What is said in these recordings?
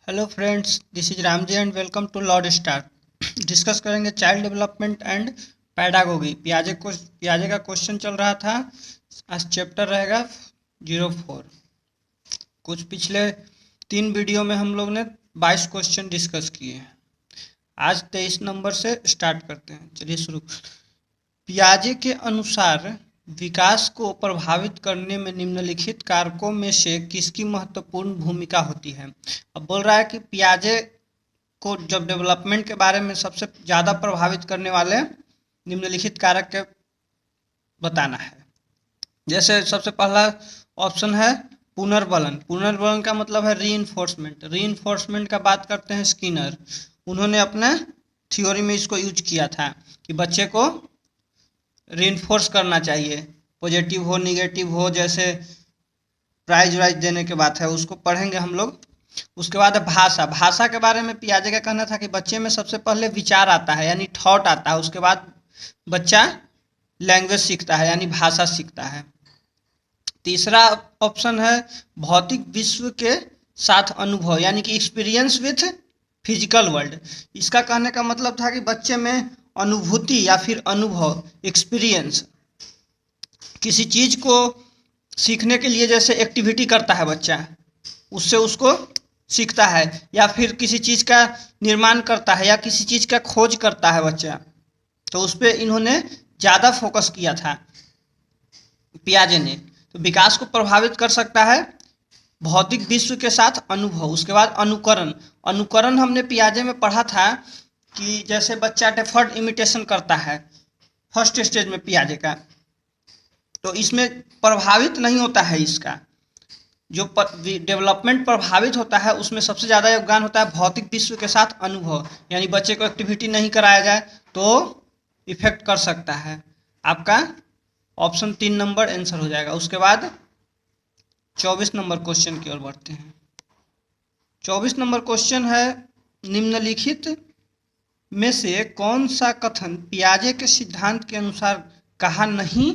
Hello friends, this is Ramji and welcome to lord star. Discuss करेंगे child development and pedagogy. पियाजे का question चल रहा था। आज चैप्टर रहेगा 04। कुछ पिछले 3 वीडियो में हम लोग ने 22 क्वेश्चन डिस्कस किए हैं। आज 23 नंबर से स्टार्ट करते हैं। चलिए शुरू। पियाजे के अनुसार विकास को प्रभावित करने में निम्नलिखित कारकों में से किसकी महत्वपूर्ण भूमिका होती है। अब बोल रहा है कि पियाजे को जब डेवलपमेंट के बारे में सबसे ज़्यादा प्रभावित करने वाले निम्नलिखित कारक के बताना है। जैसे सबसे पहला ऑप्शन है पुनर्बलन। पुनर्बलन का मतलब है रीइंफोर्समेंट। रीइंफोर्समेंट का बात करते हैं स्किनर। उन्होंने अपने थ्योरी में इसको यूज किया था कि बच्चे को रीइंफोर्स करना चाहिए, पॉजिटिव हो निगेटिव हो, जैसे प्राइज वाइज देने के बात है उसको पढ़ेंगे हम लोग। उसके बाद भाषा। भाषा के बारे में पियाजे का कहना था कि बच्चे में सबसे पहले विचार आता है यानी थॉट आता है, उसके बाद बच्चा लैंग्वेज सीखता है यानी भाषा सीखता है। तीसरा ऑप्शन है भौतिक विश्व के साथ अनुभव यानी कि एक्सपीरियंस विथ फिजिकल वर्ल्ड। इसका कहने का मतलब था कि बच्चे में अनुभूति या फिर अनुभव, एक्सपीरियंस, किसी चीज को सीखने के लिए जैसे एक्टिविटी करता है बच्चा, उससे उसको सीखता है, या फिर किसी चीज़ का निर्माण करता है या किसी चीज़ का खोज करता है बच्चा, तो उस पर इन्होंने ज़्यादा फोकस किया था पियाजे ने। तो विकास को प्रभावित कर सकता है भौतिक विश्व के साथ अनुभव। उसके बाद अनुकरण। अनुकरण हमने पियाजे में पढ़ा था कि जैसे बच्चा डेफर्ड इमिटेशन करता है फर्स्ट स्टेज में पियाजे का, तो इसमें प्रभावित नहीं होता है। इसका जो डेवलपमेंट प्रभावित होता है उसमें सबसे ज़्यादा योगदान होता है भौतिक विश्व के साथ अनुभव, यानी बच्चे को एक्टिविटी नहीं कराया जाए तो इफेक्ट कर सकता है। आपका ऑप्शन 3 नंबर आंसर हो जाएगा। उसके बाद 24 नंबर क्वेश्चन की ओर बढ़ते हैं। 24 नंबर क्वेश्चन है निम्नलिखित में से कौन सा कथन पियाजे के सिद्धांत के अनुसार कहा नहीं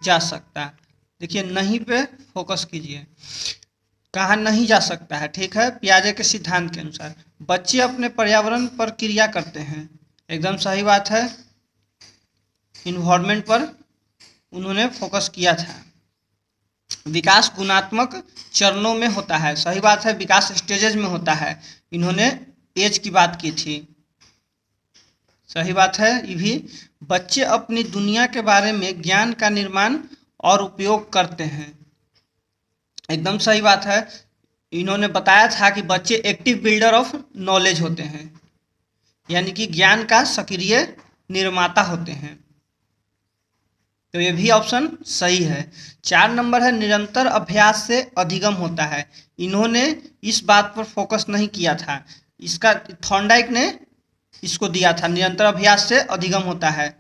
जा सकता। देखिए नहीं पे फोकस कीजिए। कहा नहीं जा सकता है, ठीक है। पियाजे के सिद्धांत के अनुसार बच्चे अपने पर्यावरण पर क्रिया करते हैं, एकदम सही बात है। इन्वायरमेंट पर उन्होंने फोकस किया था। विकास गुणात्मक चरणों में होता है, सही बात है। विकास स्टेजेस में होता है, इन्होंने एज की बात की थी, सही बात है। ये भी बच्चे अपनी दुनिया के बारे में ज्ञान का निर्माण और उपयोग करते हैं, एकदम सही बात है। इन्होंने बताया था कि बच्चे एक्टिव बिल्डर ऑफ नॉलेज होते हैं, यानी कि ज्ञान का सक्रिय निर्माता होते हैं। तो ये भी ऑप्शन सही है। 4 नंबर है निरंतर अभ्यास से अधिगम होता है। इन्होंने इस बात पर फोकस नहीं किया था, इसका थॉर्नडाइक ने इसको दिया था, निरंतर अभ्यास से अधिगम होता है।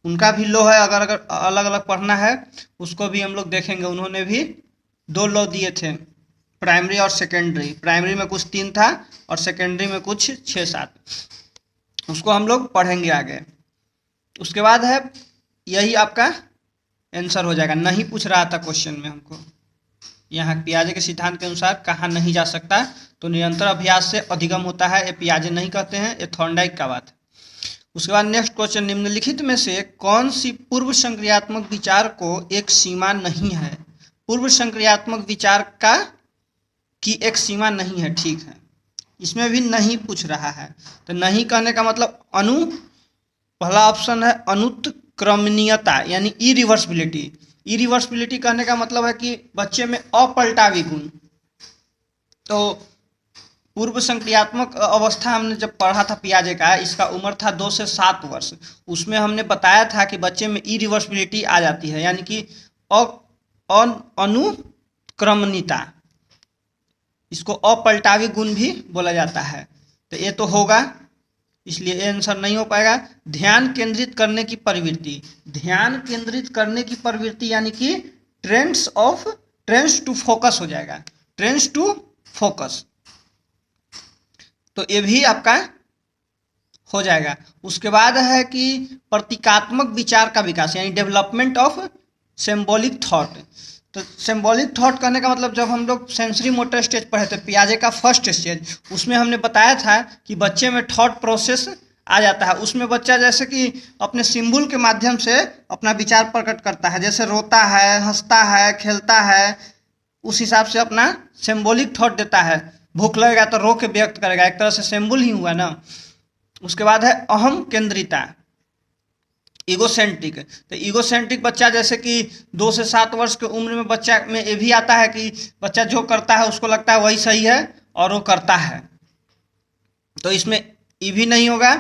उनका भी लॉ है, अगर अलग अलग पढ़ना है उसको भी हम लोग देखेंगे। उन्होंने भी 2 लॉ दिए थे, प्राइमरी और सेकेंडरी। प्राइमरी में कुछ 3 था और सेकेंडरी में कुछ 6-7, उसको हम लोग पढ़ेंगे आगे। उसके बाद है यही आपका आंसर हो जाएगा। नहीं पूछ रहा था क्वेश्चन में हमको, यहाँ पियाजे के सिद्धांत के अनुसार कहा नहीं जा सकता, तो निरंतर अभ्यास से अधिगम होता है, ये पियाजे नहीं कहते हैं, ये थॉर्नडाइक का बात है। उसके बाद नेक्स्ट क्वेश्चन, निम्नलिखित में से कौन सी पूर्व संक्रियात्मक विचार को एक सीमा नहीं है। पूर्व संक्रियात्मक विचार का की एक सीमा नहीं है, ठीक है। इसमें भी नहीं पूछ रहा है, तो नहीं कहने का मतलब पहला ऑप्शन है अनुत्क्रमणीयता यानी इरिवर्सिबिलिटी। इरिवर्सिबिलिटी कहने का मतलब है कि बच्चे में अपलटावी गुण। तो पूर्व संक्रियात्मक अवस्था हमने जब पढ़ा था पियाजे का, इसका उम्र था 2 से 7 वर्ष। उसमें हमने बताया था कि बच्चे में इरिवर्सिबिलिटी आ जाती है, यानी कि अनुक्रमणीयता, इसको अपलटावी गुण भी बोला जाता है। तो ये तो होगा, इसलिए ये आंसर नहीं हो पाएगा। ध्यान केंद्रित करने की प्रवृत्ति। ध्यान केंद्रित करने की प्रवृत्ति यानी कि ट्रेंड्स टू फोकस हो जाएगा, ट्रेंड्स टू फोकस, तो ये भी आपका हो जाएगा। उसके बाद है कि प्रतीकात्मक विचार का विकास यानी डेवलपमेंट ऑफ सिंबॉलिक थॉट। तो सिंबॉलिक थॉट कहने का मतलब जब हम लोग सेंसरी मोटर स्टेज पढ़े थे पियाजे का फर्स्ट स्टेज, उसमें हमने बताया था कि बच्चे में थॉट प्रोसेस आ जाता है। उसमें बच्चा जैसे कि अपने सिंबल के माध्यम से अपना विचार प्रकट करता है, जैसे रोता है, हंसता है, खेलता है, उस हिसाब से अपना सिंबॉलिक थॉट देता है। भूख लगेगा तो रो के व्यक्त करेगा, एक तरह से सिंबल ही हुआ ना। उसके बाद है अहम केंद्रिता, ईगोसेंट्रिक। तो ईगोसेंट्रिक बच्चा जैसे कि 2 से 7 वर्ष की उम्र में बच्चा में ये भी आता है कि बच्चा जो करता है उसको लगता है वही सही है और वो करता है। तो इसमें ई भी नहीं होगा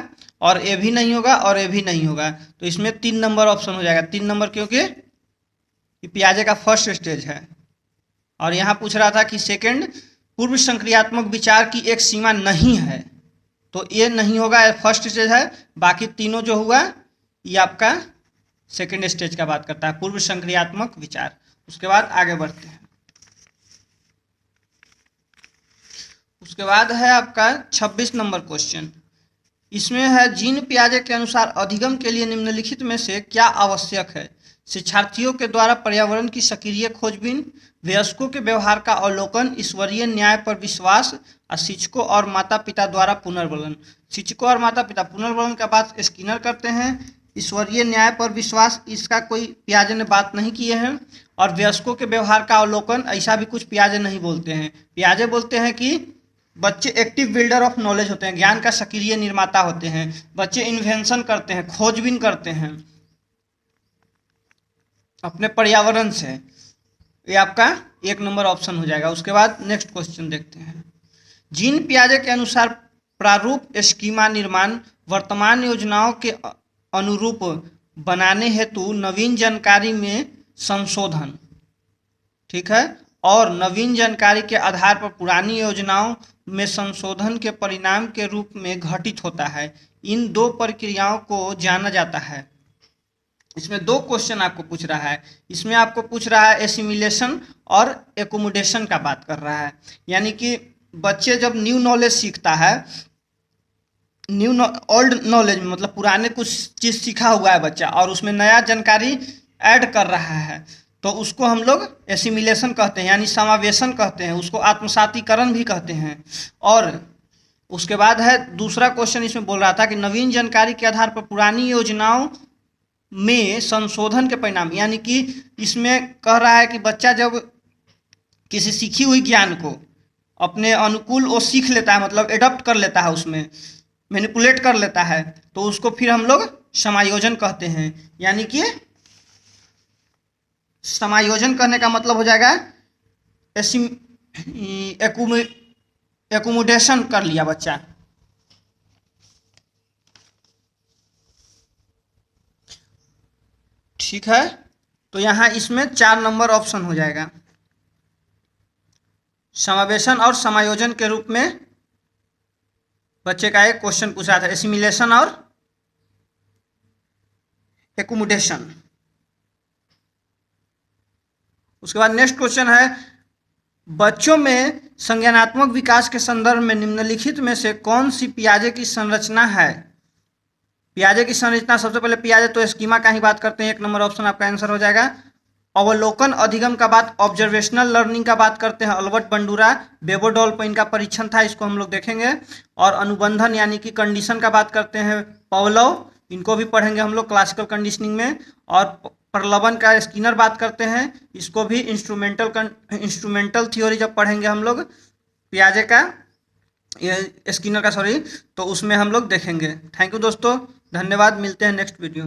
और ए भी नहीं होगा और ए भी नहीं होगा, तो इसमें 3 नंबर ऑप्शन हो जाएगा। 3 नंबर क्योंकि ये पियाजे का फर्स्ट स्टेज है। और यहाँ पूछ रहा था कि सेकंड, पूर्व संक्रियात्मक विचार की एक सीमा नहीं है, तो ये नहीं होगा, फर्स्ट स्टेज है। बाकी तीनों जो हुआ ये आपका सेकंड स्टेज का बात करता है, पूर्व संक्रियात्मक विचार। उसके बाद आगे बढ़ते हैं। उसके बाद है आपका 26 नंबर क्वेश्चन। इसमें है जीन पियाजे के अनुसार अधिगम के लिए निम्नलिखित में से क्या आवश्यक है? शिक्षार्थियों के द्वारा पर्यावरण की सक्रिय खोजबीन, वयस्कों के व्यवहार का अवलोकन, ईश्वरीय न्याय पर विश्वास और शिक्षकों और माता पिता द्वारा पुनर्वलन। शिक्षकों और माता पिता पुनर्वलन का बात स्किनर करते हैं। ईश्वरीय न्याय पर विश्वास इसका कोई पियाजे ने बात नहीं किए हैं। और वयस्कों के व्यवहार का अवलोकन ऐसा भी कुछ पियाजे नहीं बोलते हैं। पियाजे बोलते हैं कि बच्चे एक्टिव बिल्डर ऑफ नॉलेज होते हैं, ज्ञान का सक्रिय निर्माता होते हैं। बच्चे इन्वेंशन करते हैं, खोजबीन करते हैं अपने पर्यावरण से। ये आपका 1 नंबर ऑप्शन हो जाएगा। उसके बाद नेक्स्ट क्वेश्चन देखते हैं। जीन पियाजे के अनुसार प्रारूप स्कीमा निर्माण वर्तमान योजनाओं के अनुरूप बनाने हेतु नवीन जानकारी में संशोधन, ठीक है, और नवीन जानकारी के आधार पर पुरानी योजनाओं में संशोधन के परिणाम के रूप में घटित होता है। इन 2 प्रक्रियाओं को जाना जाता है। इसमें 2 क्वेश्चन आपको पूछ रहा है। इसमें आपको पूछ रहा है एसिमिलेशन और एकोमोडेशन का बात कर रहा है। यानी कि बच्चे जब न्यू नॉलेज सीखता है, ओल्ड नॉलेज मतलब पुराने कुछ चीज़ सीखा हुआ है बच्चा और उसमें नया जानकारी ऐड कर रहा है, तो उसको हम लोग एसिमिलेशन कहते हैं, यानी समावेशन कहते हैं। उसको आत्मसातीकरण भी कहते हैं। और उसके बाद है दूसरा क्वेश्चन, इसमें बोल रहा था कि नवीन जानकारी के आधार पर पुरानी योजनाओं में संशोधन के परिणाम, यानी कि इसमें कह रहा है कि बच्चा जब किसी सीखी हुई ज्ञान को अपने अनुकूल वो सीख लेता है, मतलब एडॉप्ट कर लेता है, उसमें मैनिपुलेट कर लेता है, तो उसको फिर हम लोग समायोजन कहते हैं। यानी कि समायोजन करने का मतलब हो जाएगा एकोमोडेशन कर लिया बच्चा। ठीक है, तो यहाँ इसमें 4 नंबर ऑप्शन हो जाएगा। समावेशन और समायोजन के रूप में बच्चे का एक क्वेश्चन पूछा था, एसिमिलेशन और एकोमोडेशन। उसके बाद नेक्स्ट क्वेश्चन है, बच्चों में संज्ञानात्मक विकास के संदर्भ में निम्नलिखित में से कौन सी पियाजे की संरचना है? पियाजे की संरचना, सबसे पहले पियाजे तो स्कीमा का ही बात करते हैं, 1 नंबर ऑप्शन आपका आंसर हो जाएगा। अवलोकन अधिगम का बात, ऑब्जर्वेशनल लर्निंग का बात करते हैं, अल्बर्ट बंडूरा, बेबोडॉल पर इनका परीक्षण था, इसको हम लोग देखेंगे। और अनुबंधन यानी कि कंडीशन का बात करते हैं, पावलोव, इनको भी पढ़ेंगे हम लोग क्लासिकल कंडीशनिंग में। और प्रलवन का स्किनर बात करते हैं, इसको भी इंस्ट्रूमेंटल थ्योरी जब पढ़ेंगे हम लोग पियाजे का, स्किनर का सॉरी, तो उसमें हम लोग देखेंगे। थैंक यू दोस्तों, धन्यवाद, मिलते हैं नेक्स्ट वीडियो में।